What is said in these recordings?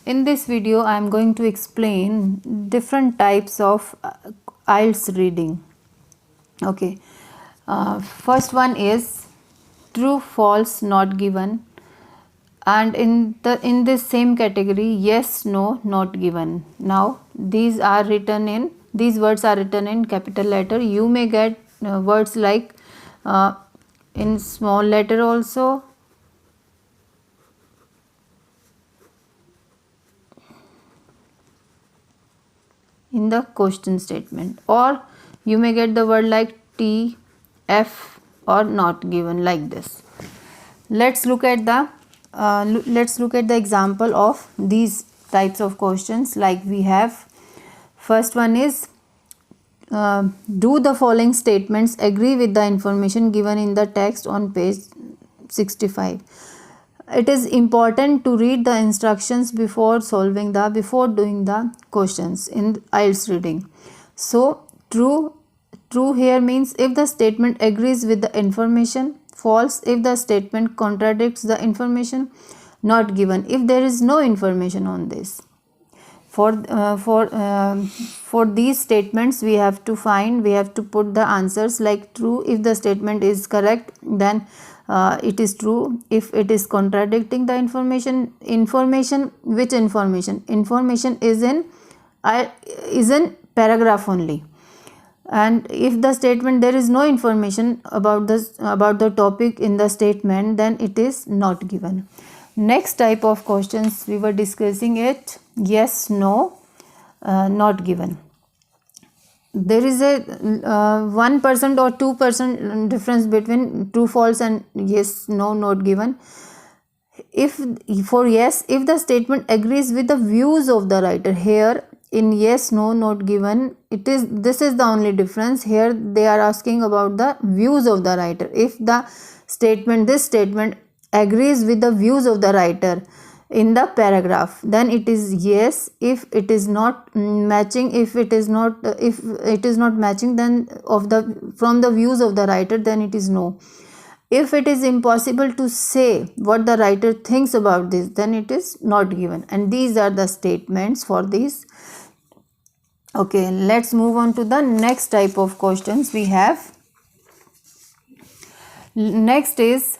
In this video, I am going to explain different types of IELTS reading. Okay. First one is true, false, not given, and in this same category, yes, no, not given. Now these words are written in capital letter. You may get words like in small letter also. In the question statement, or you may get the word like T, F, or not given, like this. Let's look at the example of these types of questions. Like we have, first one is do the following statements agree with the information given in the text on page 65. It is important to read the instructions before doing the questions in IELTS reading. So true here means if the statement agrees with the information, false if the statement contradicts the information, not given if there is no information on this. For these statements we have to put the answers like true if the statement is correct, then it is true. If it is contradicting the information, which information is in paragraph only. And if the statement there is no information about the topic in the statement, then it is not given. Next type of questions we were discussing it, yes, no, not given. There is a 1% or 2% difference between true, false and yes, no, not given. For yes, if the statement agrees with the views of the writer, here in yes, no, not given, this is the only difference. Here they are asking about the views of the writer. If this statement agrees with the views of the writer in the paragraph, then it is yes. If it is not matching, if it is not matching, then from the views of the writer, then it is no. If it is impossible to say what the writer thinks about this, then it is not given. And these are the statements for these. Okay, let's move on to the next type of questions we have. Next is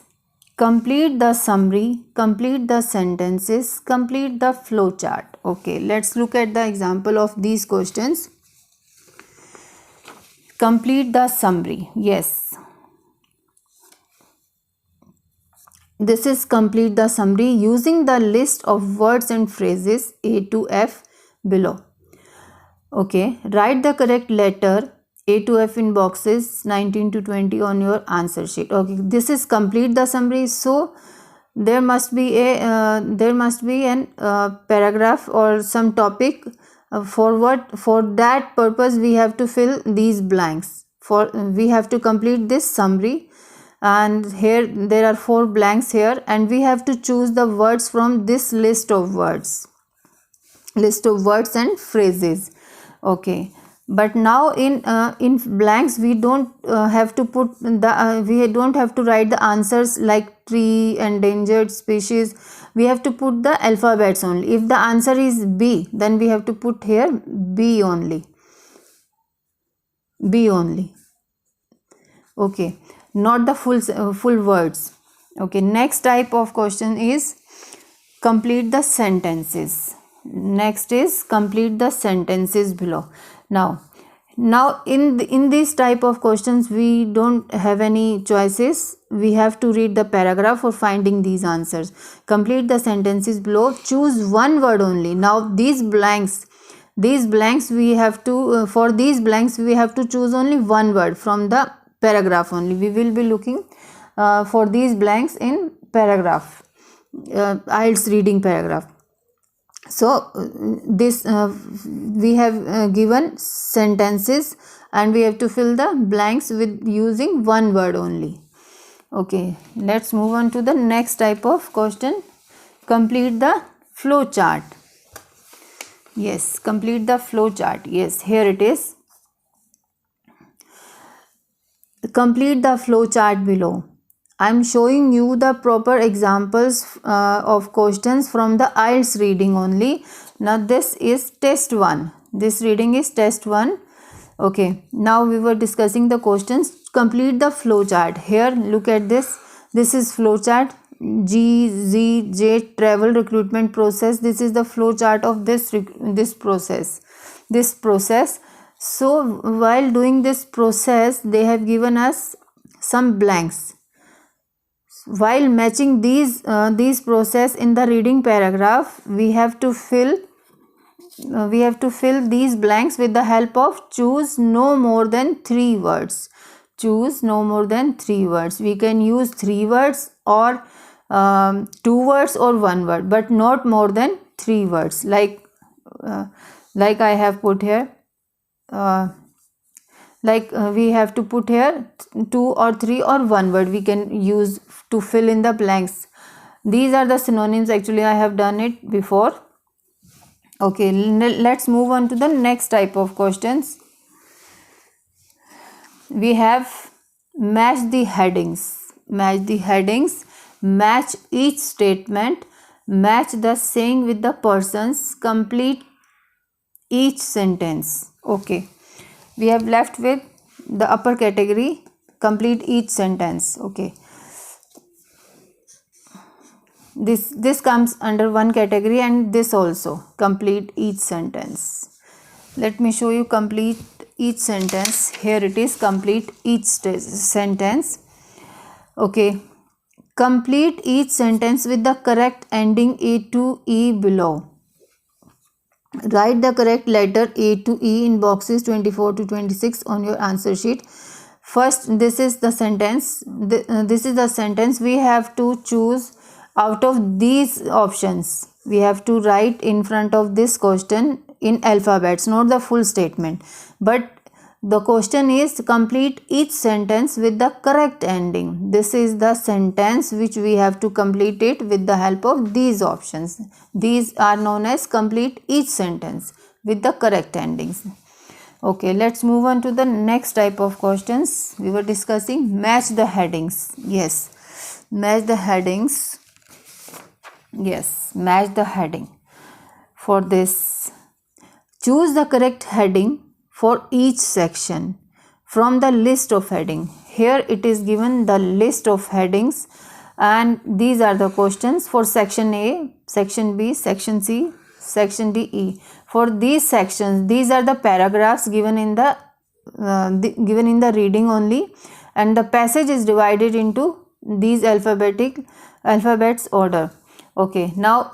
complete the summary, complete the sentences, complete the flow chart. Okay, let's look at the example of these questions. Complete the summary. Yes. This is complete the summary using the list of words and phrases A to F below. Okay, write the correct letter A to F in boxes 19 to 20 on your answer sheet. Okay, this is complete the summary. So there must be an paragraph or some topic. For that purpose we have to fill these blanks. We have to complete this summary, and here there are 4 blanks here, and we have to choose the words from this list of words and phrases. Okay, but now in blanks we don't have to put we don't have to write the answers like tree, endangered species. We have to put the alphabets only. If the answer is B, then we have to put here B only. Okay, not the full words. Okay, next type of question is complete the sentences. Next is complete the sentences below. Now in this type of questions we don't have any choices. We have to read the paragraph for finding these answers. Complete the sentences below, choose one word only. Now these blanks we have to for these blanks we have to choose only one word from the paragraph only. We will be looking for these blanks in paragraph, IELTS reading paragraph. So this we have given sentences, and we have to fill the blanks with using one word only. Okay, let's move on to the next type of question. Complete the flow chart. Yes, complete the flow chart. Yes, here it is. Complete the flow chart below. I'm showing you the proper examples of questions from the IELTS reading only. Now this is test 1. This reading is test 1. Okay, now we were discussing the questions. Complete the flow chart. Here, look at this. This is flow chart. G, Z, J, travel recruitment process. This is the flow chart of this process. This process. So while doing this process, they have given us some blanks. While matching these process in the reading paragraph, we have to fill these blanks with the help of choose no more than 3 words. Choose no more than 3 words. We can use 3 words or 2 words or 1 word, but not more than 3 words. Like I have put here. We have to put here 2 or 3 or 1 word we can use to fill in the blanks. These are the synonyms. Actually, I have done it before. Okay, let's move on to the next type of questions. We have match the headings. Match the headings. Match each statement. Match the saying with the persons. Complete each sentence. Okay, we have left with the upper category. Complete each sentence. Okay, this comes under one category, and this also, complete each sentence. Let me show you complete each sentence. Here it is, complete each sentence. Okay, complete each sentence with the correct ending A to E below. Write the correct letter A to E in boxes 24 to 26 on your answer sheet. First, this is the sentence. This is the sentence. We have to choose out of these options. We have to write in front of this question in alphabets, not the full statement. But the question is complete each sentence with the correct ending. This is the sentence which we have to complete it with the help of these options. These are known as complete each sentence with the correct endings. Okay, let's move on to the next type of questions. We were discussing match the headings. Yes, match the headings. Yes, match the heading. For this, choose the correct heading for each section from the list of heading. Here it is given the list of headings, and these are the questions for section A, section B, section C, section D, E. For these sections, these are the paragraphs given in the reading only, and the passage is divided into these alphabets order. Okay, now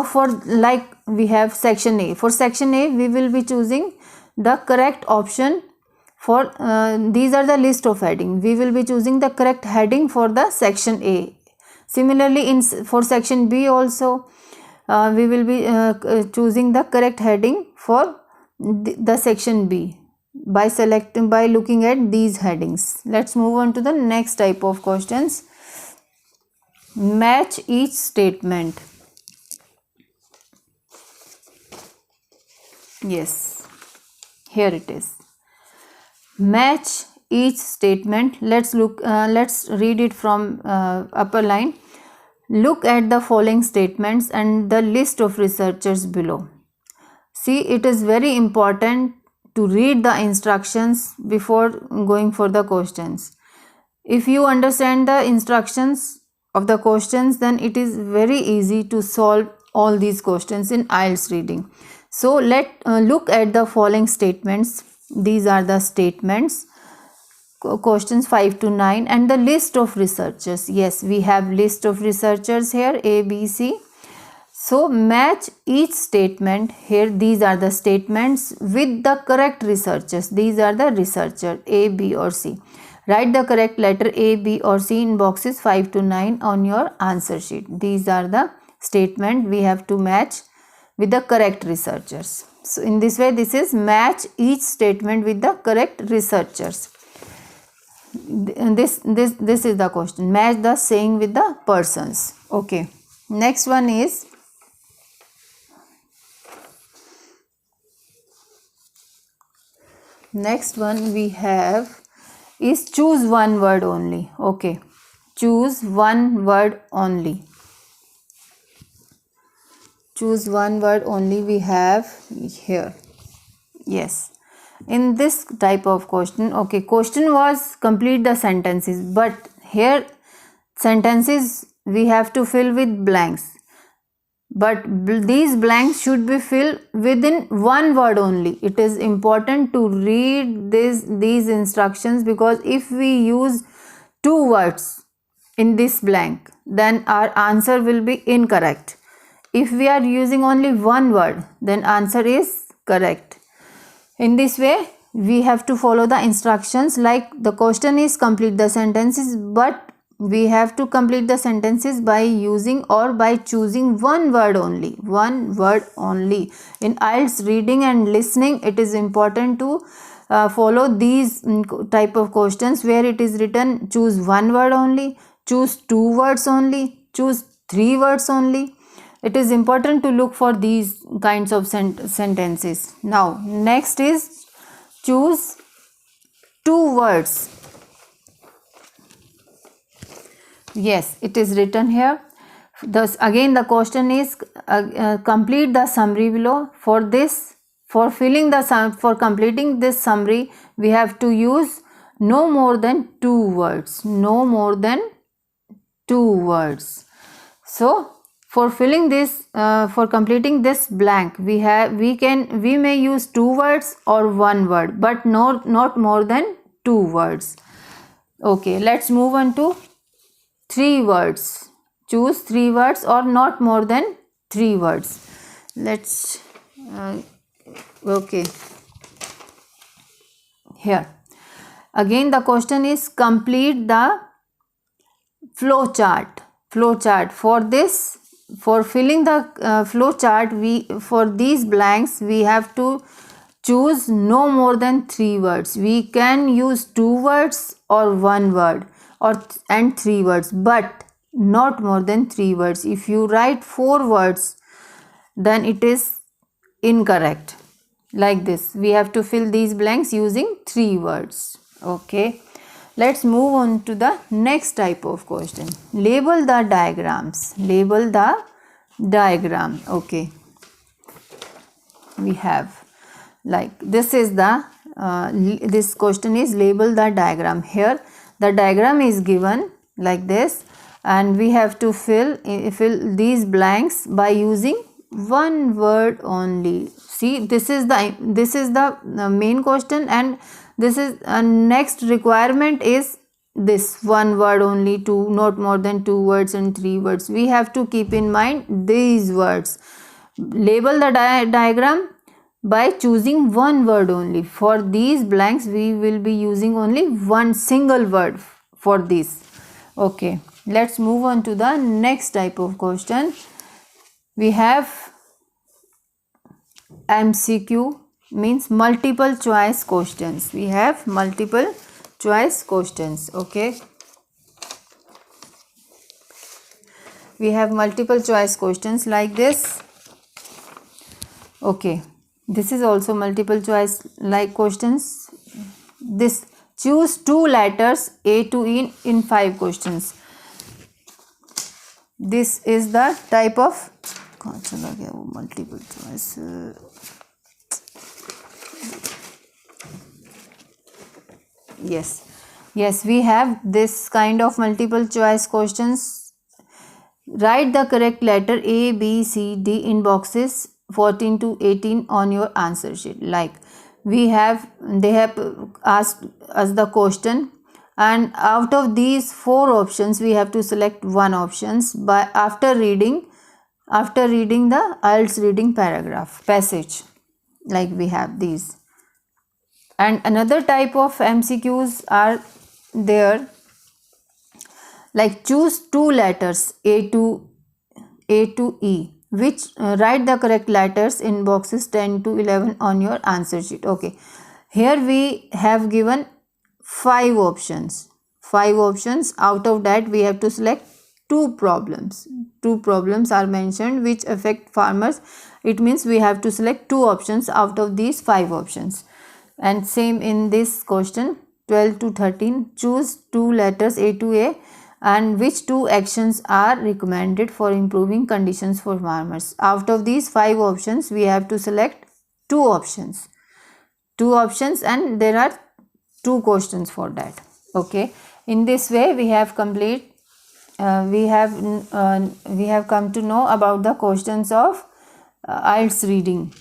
for, like, we have section A. For section A, we will be choosing the correct option for these are the list of heading. We will be choosing the correct heading for the section A. Similarly, for section B also, we will be choosing the correct heading for the section B by looking at these headings. Let's move on to the next type of questions. Match each statement. Yes, here it is. Match each statement. Let's read it from upper line. Look at the following statements and the list of researchers below. See, it is very important to read the instructions before going for the questions. If you understand the instructions of the questions, then it is very easy to solve all these questions in IELTS reading. So let's look at the following statements. These are the statements, questions 5 to 9, and the list of researchers. Yes, we have list of researchers here, A, B, C. So match each statement here. These are the statements with the correct researchers. These are the researcher A, B or C. Write the correct letter A, B or C in boxes 5 to 9 on your answer sheet. These are the statement we have to match with the correct researchers. So in this way, this is match each statement with the correct researchers. This is the question. Match the saying with the persons. Okay. Next one is we have is choose one word only. Okay, choose one word only. Choose one word only we have here. Yes, in this type of question, okay, question was complete the sentences, but here sentences we have to fill with blanks, but these blanks should be filled within one word only. It is important to read these instructions, because if we use two words in this blank, then our answer will be incorrect. If we are using only one word, then answer is correct. In this way, we have to follow the instructions. Like the question is complete the sentences, but we have to complete the sentences by using or by choosing one word only. One word only. In IELTS reading and listening, it is important to follow these type of questions where it is written choose one word only, choose two words only, choose three words only. It is important to look for these kinds of sentences. Now, next is choose two words. Yes, it is written here. Thus, again, the question is complete the summary below. For completing this summary, we have to use no more than two words. No more than two words. So, for filling this, for completing this blank, we may use two words or one word, but not more than two words. Okay, let's move on to three words. Choose three words or not more than three words. Let's okay. Here again the question is complete the flow chart. For filling the flow chart, for these blanks we have to choose no more than three words. We can use two words or one word and three words, but not more than three words. If you write four words, then it is incorrect. Like this, we have to fill these blanks using three words. Okay. Let's move on to the next type of question. Label the diagrams. Label the diagram. Okay. We have like this is the this question is label the diagram. Here the diagram is given like this, and we have to fill these blanks by using one word only. See, this is the main question, and this is next requirement is this one word only, two, not more than two words and three words. We have to keep in mind these words. Label the diagram by choosing one word only. For these blanks, we will be using only one single word for this. Okay, let's move on to the next type of question. We have MCQ, means multiple choice questions. We have multiple choice questions. Okay, we have multiple choice questions like this. Okay, this is also multiple choice like questions. This choose two letters A to E in 5 questions. This is the type of multiple choice. Yes, we have this kind of multiple choice questions. Write the correct letter A, B, C, D in boxes 14 to 18 on your answer sheet. Like they have asked us the question, and out of these 4 options we have to select one options by after reading the IELTS reading passage. Like we have these. And another type of MCQs are there, like choose two letters A to E, which write the correct letters in boxes 10 to 11 on your answer sheet. Okay, here we have given 5 options. Out of that we have to select 2 problems. 2 problems are mentioned which affect farmers. It means we have to select 2 options out of these 5 options. And same in this question, 12 to 13. Choose two letters A to A, and which two actions are recommended for improving conditions for farmers. Out of these 5 options, we have to select 2 options. 2 options, and there are 2 questions for that. Okay. In this way, we have we have come to know about the questions of IELTS reading.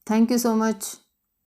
Thank you so much.